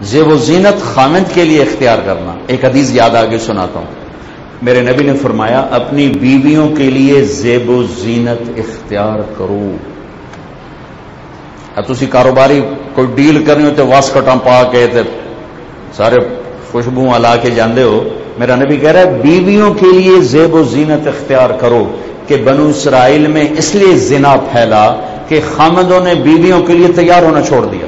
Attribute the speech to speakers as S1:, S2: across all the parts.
S1: زیب و زینت خامند کے لیے اختیار کرنا. ایک حدیث یاد آگے سناتا ہوں. میرے نبی نے فرمایا اپنی بیویوں کے لیے زیب و زینت اختیار کرو. اب تسی کاروباری کوئی ڈیل کرنی ہو تو واسکٹاں پا کے تے سارے خوشبو لا کے جاندے ہو. میرا نبی کہہ رہا ہے بیویوں کے لیے زیب و زینت اختیار کرو کہ بنو اسرائیل میں اس لیے زنا پھیلا کہ خامدوں نے بیویوں کے لیے تیار ہونا چھوڑ دیا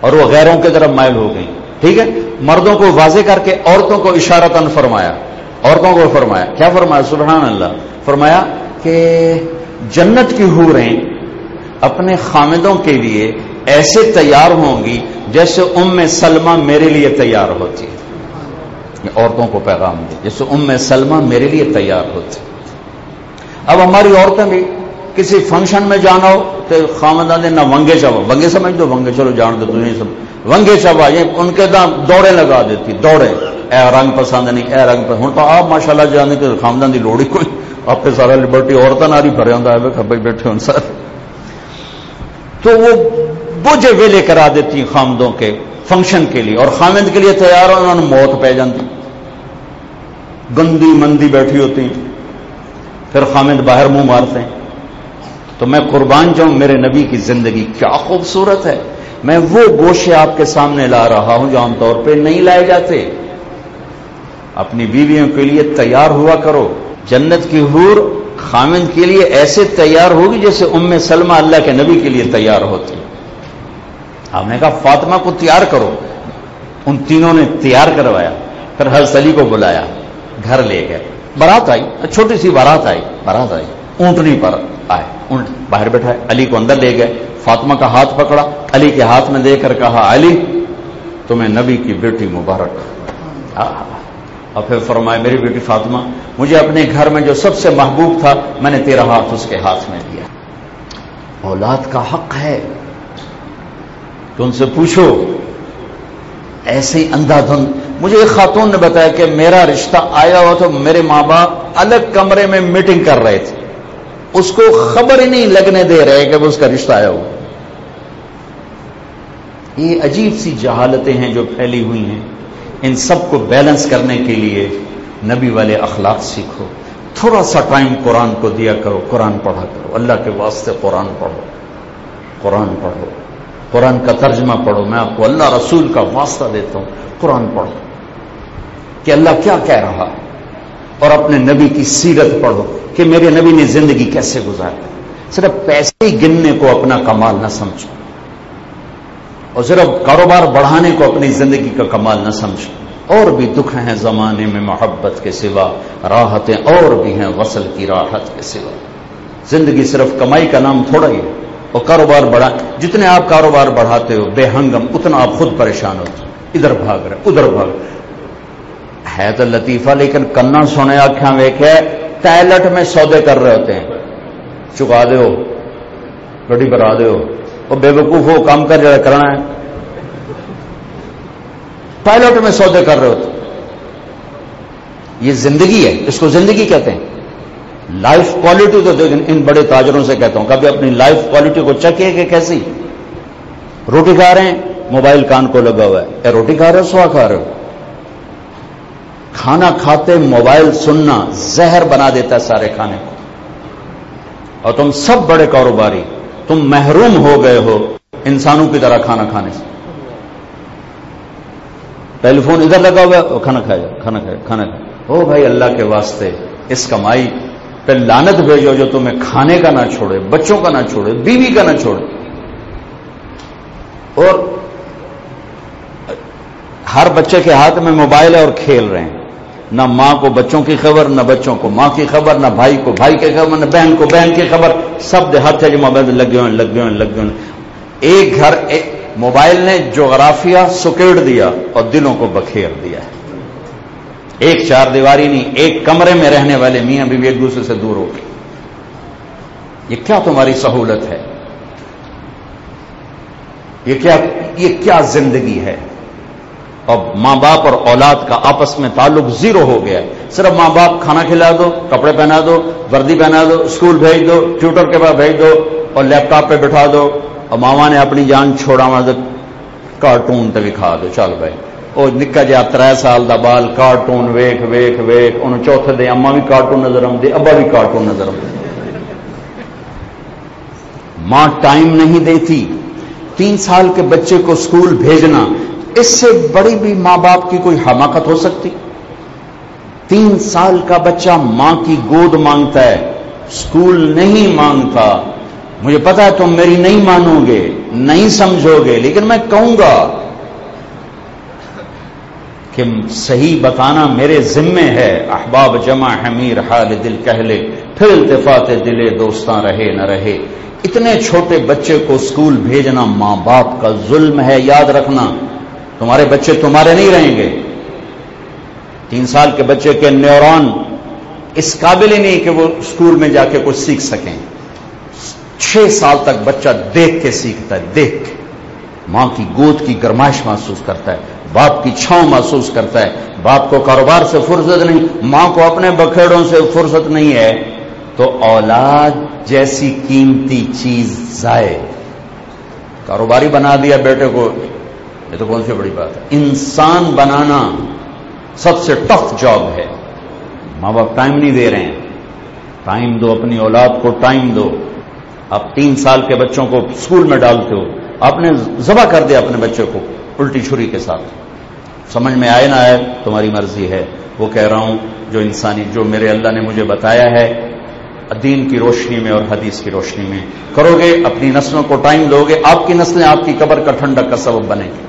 S1: اور وہ غیروں کی طرف مائل ہو گئی. ٹھیک ہے, مردوں کو واضح کر کے عورتوں کو اشارتاً فرمایا. عورتوں کو فرمایا, کیا فرمایا؟ سبحان اللہ. فرمایا کہ جنت کی حوریں اپنے خامدوں کے لیے ایسے تیار ہوں گی جیسے ام سلمہ میرے لیے تیار ہوتی. عورتوں کو پیغام دے جیسے ام سلمہ میرے لیے تیار ہوتی. اب ہماری عورتیں بھی کسی فنکشن میں جانا ہو تو خامدہ نے نہ ونگے چبا, ونگے سمجھ دو, ونگے چلو جان دو تجھے سب ونگے چبا, یہ ان کے دام دوڑے لگا دیتی, دوڑے اے رنگ پسند نہیں, اے رنگ پسند. ہوں تو آپ ماشاءاللہ جانے کے خامدہ دی لوڑی کوئی آپ کے سارا لبرٹی عورتیں ناری بھرے ہوں ہے کبھی بیٹھے ہوں سر. تو وہ بوجھے ویلے کرا دیتی خامدوں کے فنکشن کے لیے, اور خامد کے لیے تیار ہو انہوں نے موت پہ جانتی, گندی مندی بیٹھی ہوتی, پھر خامد باہر منہ مارتے ہیں. تو میں قربان جاؤں میرے نبی کی زندگی کیا خوبصورت ہے. میں وہ گوشے آپ کے سامنے لا رہا ہوں جو عام طور پہ نہیں لائے جاتے. اپنی بیویوں کے لیے تیار ہوا کرو. جنت کی حور خامد کے لیے ایسے تیار ہوگی جیسے ام سلمہ اللہ کے نبی کے لیے تیار ہوتی. آپ نے کہا فاطمہ کو تیار کرو, ان تینوں نے تیار کروایا. پھر حضرت علی کو بلایا, گھر لے گئے. بارات آئی, چھوٹی سی بارات آئی, اونٹنی پر آئے, اونٹ باہر بیٹھائے, علی کو اندر لے گئے. فاطمہ کا ہاتھ پکڑا, علی کے ہاتھ میں دے کر کہا علی تمہیں نبی کی بیٹی مبارک. اور پھر فرمایا میری بیٹی فاطمہ مجھے اپنے گھر میں جو سب سے محبوب تھا میں نے تیرا ہاتھ اس کے ہاتھ میں دیا. اولاد کا حق ہے کہ ان سے پوچھو. ایسے ہی اندھا دھند. مجھے ایک خاتون نے بتایا کہ میرا رشتہ آیا ہوا تو میرے ماں باپ الگ کمرے میں میٹنگ کر رہے تھے, اس کو خبر ہی نہیں لگنے دے رہے کہ وہ اس کا رشتہ آیا ہوا. یہ عجیب سی جہالتیں ہیں جو پھیلی ہوئی ہیں. ان سب کو بیلنس کرنے کے لیے نبی والے اخلاق سیکھو. تھوڑا سا ٹائم قرآن کو دیا کرو, قرآن پڑھا کرو. اللہ کے واسطے قرآن پڑھو, قرآن پڑھو, قرآن کا ترجمہ پڑھو. میں آپ کو اللہ رسول کا واسطہ دیتا ہوں, قرآن پڑھو کہ اللہ کیا کہہ رہا ہے, اور اپنے نبی کی سیرت پڑھو کہ میرے نبی نے زندگی کیسے گزاری. صرف پیسے ہی گننے کو اپنا کمال نہ سمجھو, اور صرف کاروبار بڑھانے کو اپنی زندگی کا کمال نہ سمجھو. اور بھی دکھ ہیں زمانے میں محبت کے سوا, راحتیں اور بھی ہیں وصل کی راحت کے سوا. زندگی صرف کمائی کا نام تھوڑا ہی ہے. اور کاروبار بڑھا, جتنے آپ کاروبار بڑھاتے ہو بے ہنگم اتنا آپ خود پریشان ہوتے ہو. ادھر بھاگ رہے ادھر بھاگ رہے. ہے تو لطیفہ لیکن کنا سونے آنکھاں ویکھے ٹائلٹ میں سودے کر رہے ہوتے ہیں. چکا دے ہو, گڈی برا دے ہو, اور بے وقوف ہو کام کر جائے کرنا ہے. ٹائلٹ میں سودے کر رہے ہوتے. یہ زندگی ہے, اس کو زندگی کہتے ہیں. لائف کوالٹی تو ان بڑے تاجروں سے کہتا ہوں کبھی اپنی لائف کوالٹی کو چکھیے کہ کیسی. روٹی کھا رہے ہیں, موبائل کان کو لگا ہوا ہے. اے روٹی کھا رہے ہو سوا کھا رہے ہو. کھانا کھاتے موبائل سننا زہر بنا دیتا ہے سارے کھانے کو. اور تم سب بڑے کاروباری تم محروم ہو گئے ہو انسانوں کی طرح کھانا کھانے سے. ٹیلی فون ادھر لگا ہوا ہے, کھانا کھایا کھانا کھایا کھانا کھایا. او بھائی اللہ کے واسطے اس کمائی پہ لعنت بھیجو جو تمہیں کھانے کا نہ چھوڑے, بچوں کا نہ چھوڑے, بیوی کا نہ چھوڑے. اور ہر بچے کے ہاتھ میں موبائل ہے اور کھیل رہے ہیں. نہ ماں کو بچوں کی خبر, نہ بچوں کو ماں کی خبر, نہ بھائی کو بھائی کی خبر, نہ بہن کو بہن کی خبر. سب دیہات ہے جو موبائل لگے ہوئے. ایک گھر موبائل نے جغرافیہ سکیڑ دیا اور دلوں کو بکھیر دیا ہے. ایک چار دیواری نہیں, ایک کمرے میں رہنے والے میاں بیوی ایک دوسرے سے دور ہو گئے. یہ کیا تمہاری سہولت ہے؟ یہ کیا زندگی ہے؟ اور ماں باپ اور اولاد کا آپس میں تعلق زیرو ہو گیا ہے. صرف ماں باپ کھانا کھلا دو, کپڑے پہنا دو, وردی پہنا دو, اسکول بھیج دو, ٹیوٹر کے پاس بھیج دو, اور لیپ ٹاپ پہ بٹھا دو, اور ماما نے اپنی جان چھوڑا مدد کارٹون تے وکھا دو چل بھائی وہ نکا جہا 3 سال دا بال کارٹون ویکھ ویکھ ویکھ انہوں چوتھے دے اما بھی کارٹون نظر آؤندے ابا بھی کارٹون نظر آؤندے. ماں ٹائم نہیں دیتی. 3 سال کے بچے کو اسکول بھیجنا اس سے بڑی بھی ماں باپ کی کوئی حماقت ہو سکتی؟ 3 سال کا بچہ ماں کی گود مانگتا ہے اسکول نہیں مانگتا. مجھے پتا ہے تم میری نہیں مانو گے نہیں سمجھو گے لیکن میں کہوں گا کہ صحیح بتانا میرے ذمے ہے. احباب جمع حمیر حال دل کہہ لے پھر التفات دلے دوستاں رہے نہ رہے. اتنے چھوٹے بچے کو اسکول بھیجنا ماں باپ کا ظلم ہے. یاد رکھنا تمہارے بچے تمہارے نہیں رہیں گے. 3 سال کے بچے کے نیورون اس قابل ہی نہیں کہ وہ اسکول میں جا کے کچھ سیکھ سکیں. 6 سال تک بچہ دیکھ کے سیکھتا ہے. دیکھ کے ماں کی گود کی گرمائش محسوس کرتا ہے باپ کی چھاؤں محسوس کرتا ہے. باپ کو کاروبار سے فرصت نہیں ماں کو اپنے بکھیڑوں سے فرصت نہیں ہے تو اولاد جیسی قیمتی چیز ضائع. کاروباری بنا دیا بیٹے کو یہ تو کون سی بڑی بات ہے. انسان بنانا سب سے ٹف جاب ہے. ماں باپ ٹائم نہیں دے رہے ہیں. ٹائم دو اپنی اولاد کو ٹائم دو. آپ 3 سال کے بچوں کو اسکول میں ڈالتے ہو آپ نے ذبح کر دیا اپنے بچے کو الٹی چھری کے ساتھ. سمجھ میں آئے نہ آئے تمہاری مرضی ہے. وہ کہہ رہا ہوں جو میرے اللہ نے مجھے بتایا ہے دین کی روشنی میں اور حدیث کی روشنی میں کرو گے اپنی نسلوں کو ٹائم دو گے آپ کی نسلیں آپ کی قبر کا ٹھنڈک کا سبب بنیں گی.